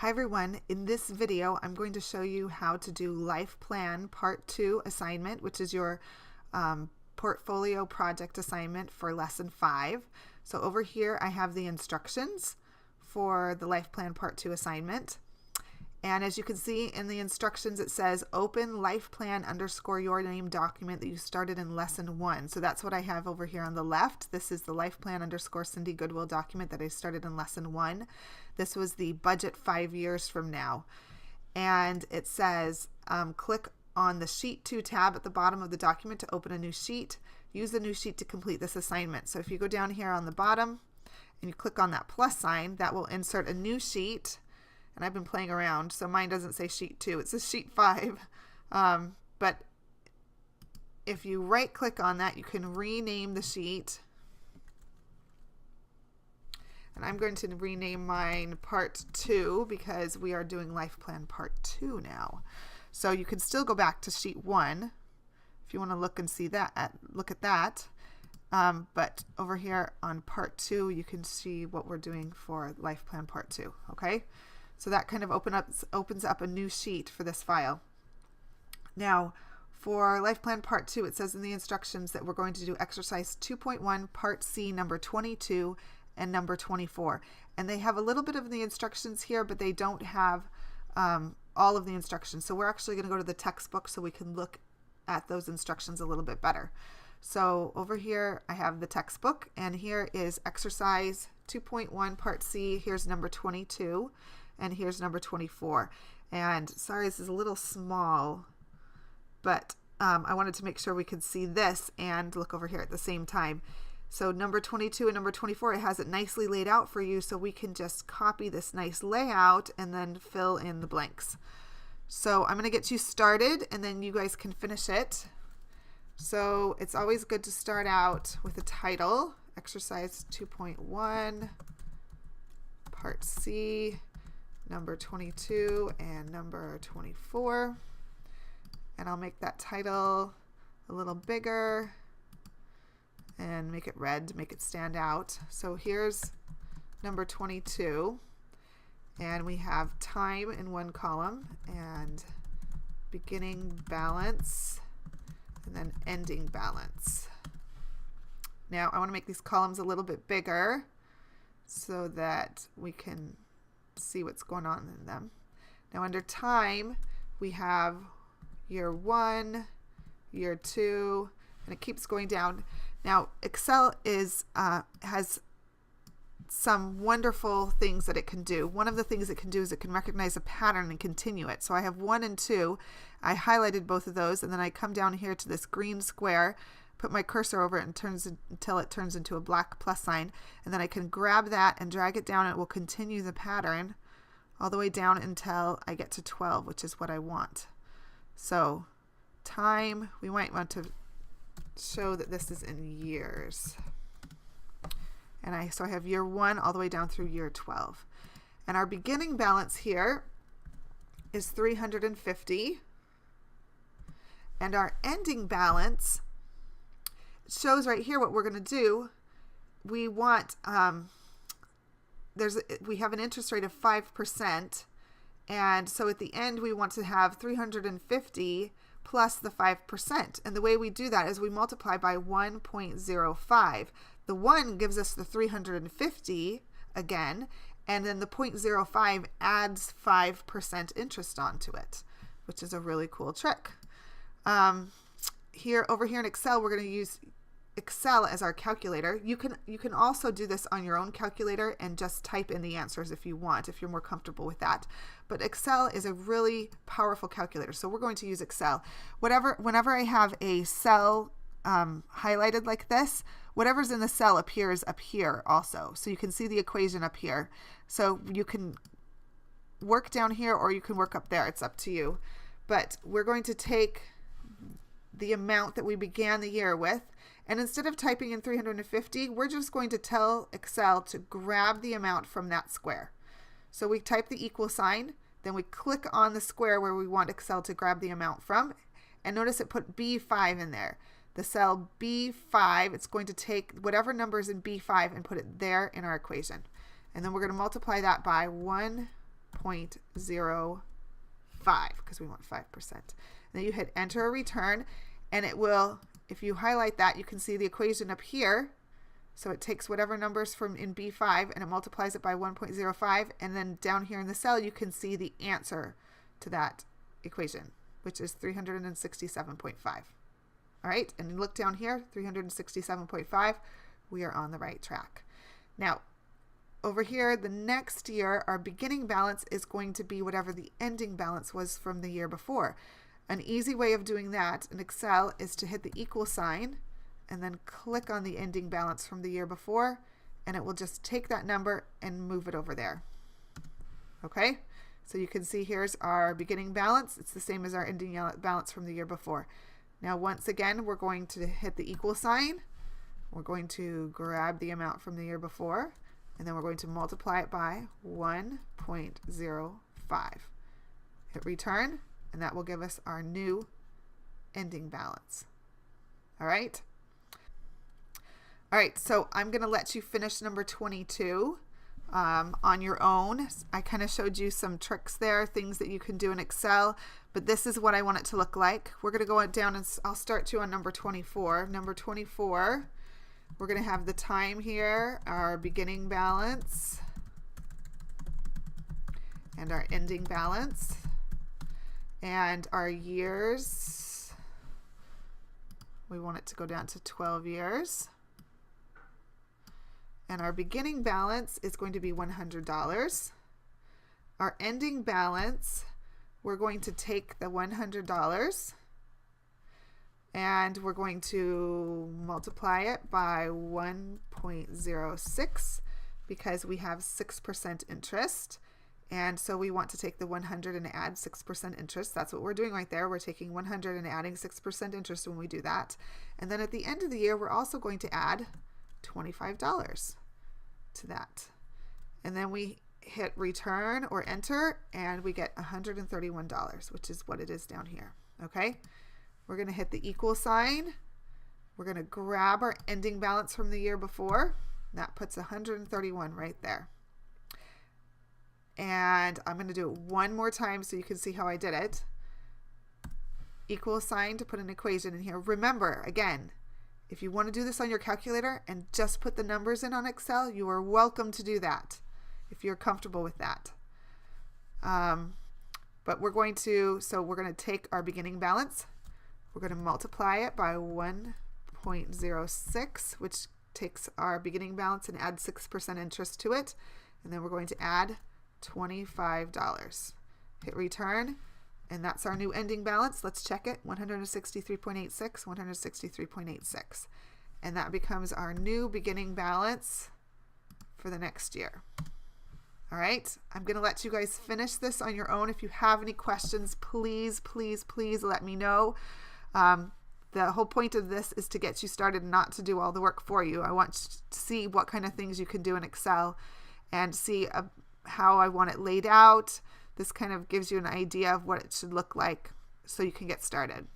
Hi everyone, in this video I'm going to show you how to do Life Plan Part 2 assignment, which is your portfolio project assignment for Lesson 5. So over here I have the instructions for the Life Plan Part 2 assignment. And as you can see in the instructions, it says open Life Plan _ your name document that you started in Lesson 1. So that's what I have over here on the left. This is the Life Plan _ Cindy Goodwill document that I started in Lesson 1. This was the budget 5 years from now. And it says click on the Sheet 2 tab at the bottom of the document to open a new sheet. Use the new sheet to complete this assignment. So if you go down here on the bottom and you click on that plus sign, that will insert a new sheet. And I've been playing around, so mine doesn't say sheet 2, it says sheet 5. But if you right click on that, you can rename the sheet. And I'm going to rename mine Part 2 because we are doing Life Plan Part 2 now. So you can still go back to sheet 1 if you want to look and see that, look at that. But over here on Part 2, you can see what we're doing for Life Plan Part 2, okay? So that kind of opens up a new sheet for this file. Now, for Life Plan Part 2, it says in the instructions that we're going to do exercise 2.1, Part C, number 22 and number 24. And they have a little bit of the instructions here, but they don't have all of the instructions. So we're actually going to go to the textbook so we can look at those instructions a little bit better. So over here, I have the textbook, and here is exercise 2.1, Part C. Here's number 22. And here's number 24. And sorry, this is a little small, but I wanted to make sure we could see this and look over here at the same time. So number 22 and number 24, it has it nicely laid out for you, so we can just copy this nice layout and then fill in the blanks. So I'm going to get you started, and then you guys can finish it. So it's always good to start out with a title, exercise 2.1, Part C, number 22 and number 24. And I'll make that title a little bigger and make it red to make it stand out. So here's number 22, and we have time in one column and beginning balance and then ending balance. Now I want to make these columns a little bit bigger so that we can see what's going on in them. Now under time, we have year 1, year 2, and it keeps going down. Now Excel has some wonderful things that it can do. One of the things it can do is it can recognize a pattern and continue it. So I have 1 and 2. I highlighted both of those, and then I come down here to this green square, put my cursor over it until it turns into a black plus sign, and then I can grab that and drag it down, and it will continue the pattern all the way down until I get to 12, which is what I want. So time, we might want to show that this is in years. And so I have year 1 all the way down through year 12. And our beginning balance here is 350. And our ending balance shows right here what we're going to do. We want we have an interest rate of 5%, and so at the end we want to have 350 plus the 5. And the way we do that is we multiply by 1.05. The 1 gives us the 350 again, and then the 0.05 adds 5% interest onto it, which is a really cool trick. Over here in Excel, we're going to use Excel as our calculator. You can also do this on your own calculator and just type in the answers if you want, if you're more comfortable with that. But Excel is a really powerful calculator, so we're going to use Excel. Whenever I have a cell highlighted like this, whatever's in the cell appears up here also. So you can see the equation up here. So you can work down here or you can work up there. It's up to you. But we're going to take the amount that we began the year with, and instead of typing in 350, we're just going to tell Excel to grab the amount from that square. So we type the equal sign, then we click on the square where we want Excel to grab the amount from, and notice it put B5 in there. The cell B5, it's going to take whatever number is in B5 and put it there in our equation. And then we're going to multiply that by 1 1.05 because we want 5%. And then you hit enter or return, and it will, if you highlight that, you can see the equation up here. So it takes whatever numbers from in B5 and it multiplies it by 1.05, and then down here in the cell you can see the answer to that equation, which is 367.5. All right, and you look down here, 367.5, we are on the right track. Now, over here, the next year, our beginning balance is going to be whatever the ending balance was from the year before. An easy way of doing that in Excel is to hit the equal sign and then click on the ending balance from the year before, and it will just take that number and move it over there. Okay, so you can see here's our beginning balance. It's the same as our ending balance from the year before. Now, once again, we're going to hit the equal sign. We're going to grab the amount from the year before, and then we're going to multiply it by 1.05. Hit return, and that will give us our new ending balance. All right. All right, so I'm going to let you finish number 22 on your own. I kind of showed you some tricks there, things that you can do in Excel, but this is what I want it to look like. We're going to go down and I'll start you on number 24. Number 24, we're going to have the time here, our beginning balance, and our ending balance, and our years. We want it to go down to 12 years. And our beginning balance is going to be $100. Our ending balance, we're going to take the $100 and we're going to multiply it by 1.06 because we have 6% interest. And so we want to take the 100 and add 6% interest. That's what we're doing right there. We're taking 100 and adding 6% interest when we do that. And then at the end of the year, we're also going to add $25 to that. And then we hit return or enter, and we get $131, which is what it is down here. Okay, we're going to hit the equal sign. We're going to grab our ending balance from the year before. That puts 131 right there. And I'm going to do it one more time so you can see how I did it. Equal sign to put an equation in here. Remember, again, if you want to do this on your calculator and just put the numbers in on Excel, you are welcome to do that if you're comfortable with that. But we're going to take our beginning balance. We're going to multiply it by 1.06, which takes our beginning balance and adds 6% interest to it. And then we're going to add $25. Hit return. And that's our new ending balance. Let's check it. 163.86, 163.86. And that becomes our new beginning balance for the next year. All right. I'm going to let you guys finish this on your own. If you have any questions, please, please, please let me know. The whole point of this is to get you started, not to do all the work for you. I want to see what kind of things you can do in Excel and see how I want it laid out. This kind of gives you an idea of what it should look like so you can get started.